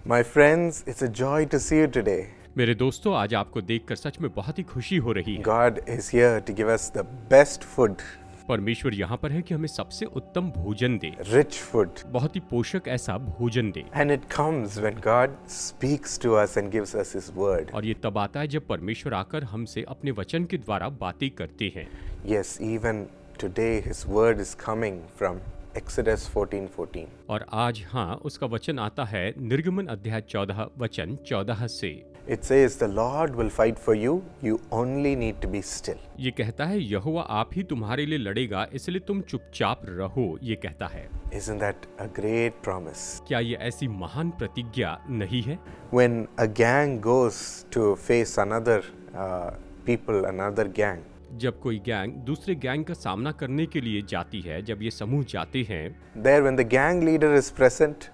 My friends, it's a joy to see you today. मेरे दोस्तों, आज आपको देखकर सच में बहुत ही खुशी हो रही है। God is here to give us the best food, परमेश्वर यहाँ पर है कि हमें सबसे उत्तम भोजन दे, rich food. बहुत ही पोषक ऐसा भोजन दे। And it comes when God speaks to us and gives us His word. और ये तब आता है जब परमेश्वर आकर हमसे अपने वचन के द्वारा बातें करते हैं। Yes, even today His word is coming from Exodus 14:14. और आज उसका वचन आता है निर्गमन अध्याय 14 वचन 14 से। It says, "The Lord will fight for you. You only need to be still." ये कहता है, यहोवा आप ही तुम्हारे लिए लड़ेगा, इसलिए तुम चुपचाप रहो। ये कहता है। Isn't that a great promise? क्या ये ऐसी महान प्रतिज्ञा नहीं है? When a gang goes to face another another gang, जब कोई गैंग दूसरे गैंग का सामना करने के लिए जाती है, जब ये समूह जाते हैं, there when the gang leader is present,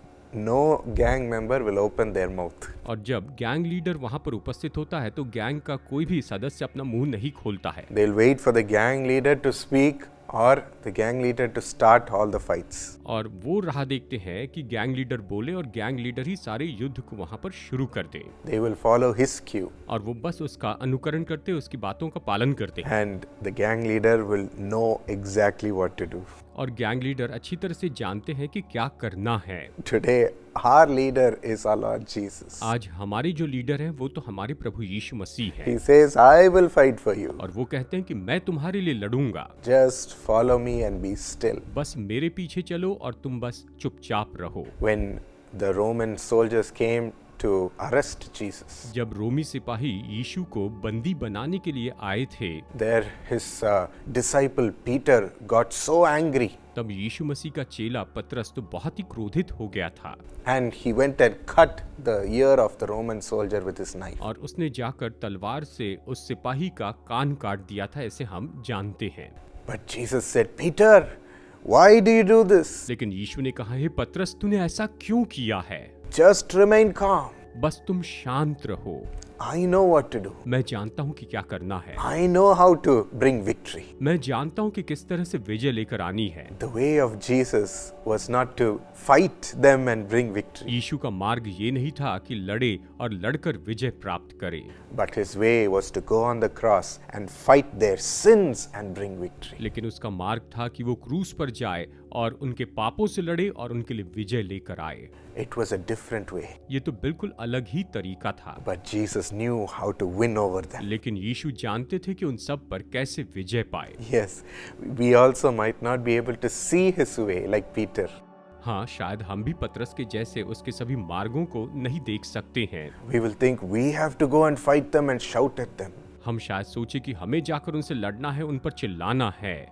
no gang member will open their mouth. और जब गैंग लीडर वहां पर उपस्थित होता है तो गैंग का कोई भी सदस्य अपना मुंह नहीं खोलता है। They'll wait for the gang leader to speak or the gang leader to start all the fights. और वो राह देखते हैं कि गैंग लीडर बोले और गैंग लीडर ही सारे युद्ध को वहां पर शुरू कर दे। They will follow his cue. और वो बस उसका अनुकरण करते, उसकी बातों का पालन करते। And the gang leader will know exactly what to do. और गैंग लीडर अच्छी तरह से जानते हैं कि क्या करना है। Today, our leader is our Lord Jesus. आज हमारे जो लीडर हैं वो तो हमारे प्रभु यीशु मसीह हैं। He says, "I will fight for you. और वो कहते हैं कि मैं तुम्हारे लिए लड़ूंगा, Just follow me and be still." बस मेरे पीछे चलो और तुम बस चुपचाप रहो। When the Roman soldiers came to arrest Jesus, जब रोमी सिपाही यीशु को बंदी बनाने के लिए आए थे, there his disciple Peter got so angry. तब यीशु मसीह का चेला पतरस तो बहुत ही क्रोधित हो गया था। And he went and cut the ear of the Roman soldier with his knife. और उसने जाकर तलवार से उस सिपाही का कान काट दिया था, ऐसे हम जानते हैं। But Jesus said, "Peter, why do you do this? लेकिन यीशु ने कहा, हे पतरस, तूने ऐसा क्यों किया है? Just remain calm. बस तुम शांत रहो। I know what to do. मैं जानता हूँ कि क्या करना है। I know how to bring victory." मैं जानता हूँ कि किस तरह से विजय लेकर आनी है। The way of Jesus was not to fight them and bring victory, यीशु का मार्ग ये नहीं था कि लड़े और लड़कर विजय प्राप्त करे, but his way was to go on the cross and fight their sins and bring victory. लेकिन उसका मार्ग था कि वो क्रूस पर जाए और उनके पापों से लड़े और उनके लिए विजय लेकर आए। It was a different way, ये तो बिल्कुल अलग ही तरीका था। but Jesus knew how to win over them. लेकिन यीशु जानते थे कि उन सब पर कैसे विजय पाए। Yes, we also might not be able to see his way like Peter. हाँ, शायद हम भी पतरस के जैसे उसके सभी मार्गों को नहीं देख सकते हैं। We will think we have to go and fight them and shout at them. हम शायद सोचे कि हमें जाकर उनसे लड़ना है, उन पर चिल्लाना है।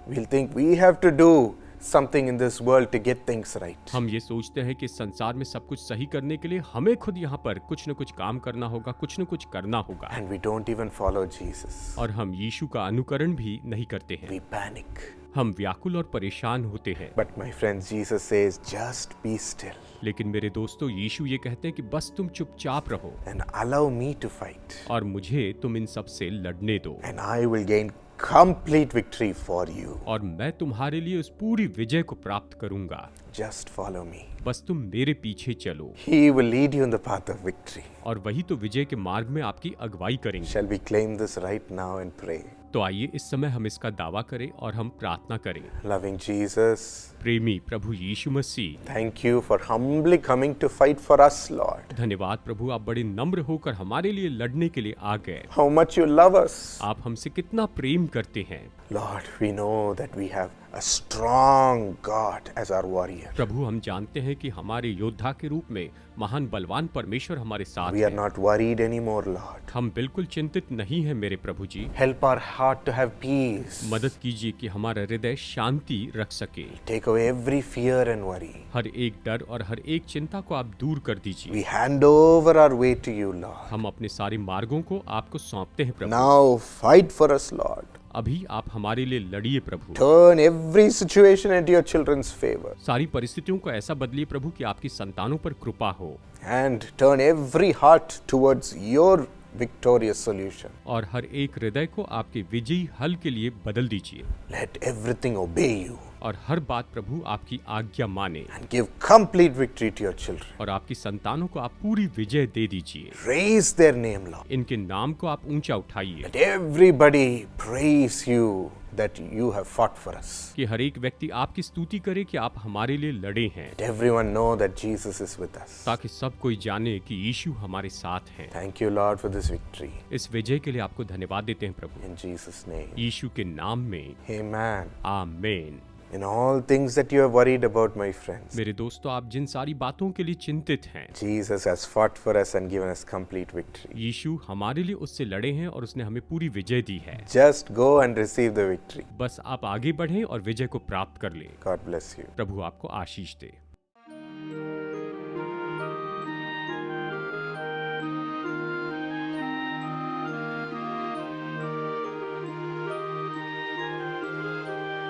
We'll think we have to do something in this world to get things right. हम ये सोचते हैं कि संसार में सब कुछ सही करने के लिए हमें खुद यहाँ पर कुछ न कुछ काम करना होगा, कुछ न कुछ करना होगा। And we don't even follow Jesus. और हम यीशु का अनुकरण भी नहीं करते हैं। We panic. हम व्याकुल और परेशान होते हैं। But my friends, Jesus says, "Just be still लेकिन मेरे दोस्तों, यीशु ये कहते हैं कि बस तुम चुपचाप रहो and allow me to fight. और मुझे तुम इन सब से लड़ने दो, And I will gain complete victory for you. और मैं तुम्हारे लिए उस पूरी विजय को प्राप्त करूंगा। Just follow me. बस तुम मेरे पीछे चलो He will lead you in the path of victory." और वही तो विजय के मार्ग में आपकी अगुवाई करेंगे। Shall we claim this right now and pray? तो आइए इस समय हम इसका दावा करें और हम प्रार्थना करें। Loving Jesus, प्रेमी प्रभु यीशु मसीह, thank you for humbly coming to fight for us, Lord. धन्यवाद प्रभु, आप बड़े नम्र होकर हमारे लिए लड़ने के लिए आ गए। How much you love us. आप हमसे कितना प्रेम करते हैं। Lord, we know that we have a strong God as our warrior. प्रभु, हम जानते हैं कि हमारे योद्धा के रूप में महान बलवान परमेश्वर हमारे साथ We are है। not worried anymore, Lord. हम बिल्कुल चिंतित नहीं हैं मेरे प्रभु जी। Help our heart to have peace. मदद कीजिए कि हमारा हृदय शांति रख सके। Take away every fear and worry. हर एक डर और हर एक चिंता को आप दूर कर दीजिए। We hand over our way to you, Lord. हम अपने सारे मार्गों को आपको सौंपते हैं प्रभु। Now fight for us, Lord. अभी आप हमारे लिए लड़िए प्रभु। Turn every situation into your children's favor. सारी परिस्थितियों को ऐसा बदलिए प्रभु कि आपकी संतानों पर कृपा हो, And turn every heart towards your victorious solution. और हर एक हृदय को आपके विजयी हल के लिए बदल दीजिए। Let everything obey you. और हर बात प्रभु आपकी आज्ञा माने and give complete victory to your children. और आपकी संतानों को आप पूरी विजय दे दीजिए। Raise their name, Lord. इनके नाम को आप ऊंचा उठाइए Let everybody praise you that you have fought for us. कि हर एक व्यक्ति आपकी स्तुति करे कि आप हमारे लिए लड़े हैं, Let everyone know that Jesus is with us. ताकि सब कोई जाने कि यीशु हमारे साथ हैं। Thank you, Lord, for this victory. इस विजय के लिए आपको धन्यवाद देते हैं प्रभु, In Jesus' name. यीशु के नाम में, Amen. आमीन। In all things that you are worried about, my friends, मेरे दोस्तों, आप जिन सारी बातों के लिए चिंतित हैं, Jesus has fought for us and given us complete victory. यीशु हमारे लिए उससे लड़े हैं और उसने हमें पूरी विजय दी है। Just go and receive the victory. बस आप आगे बढ़ें और विजय को प्राप्त कर लें। God bless you. प्रभु आपको आशीष दे।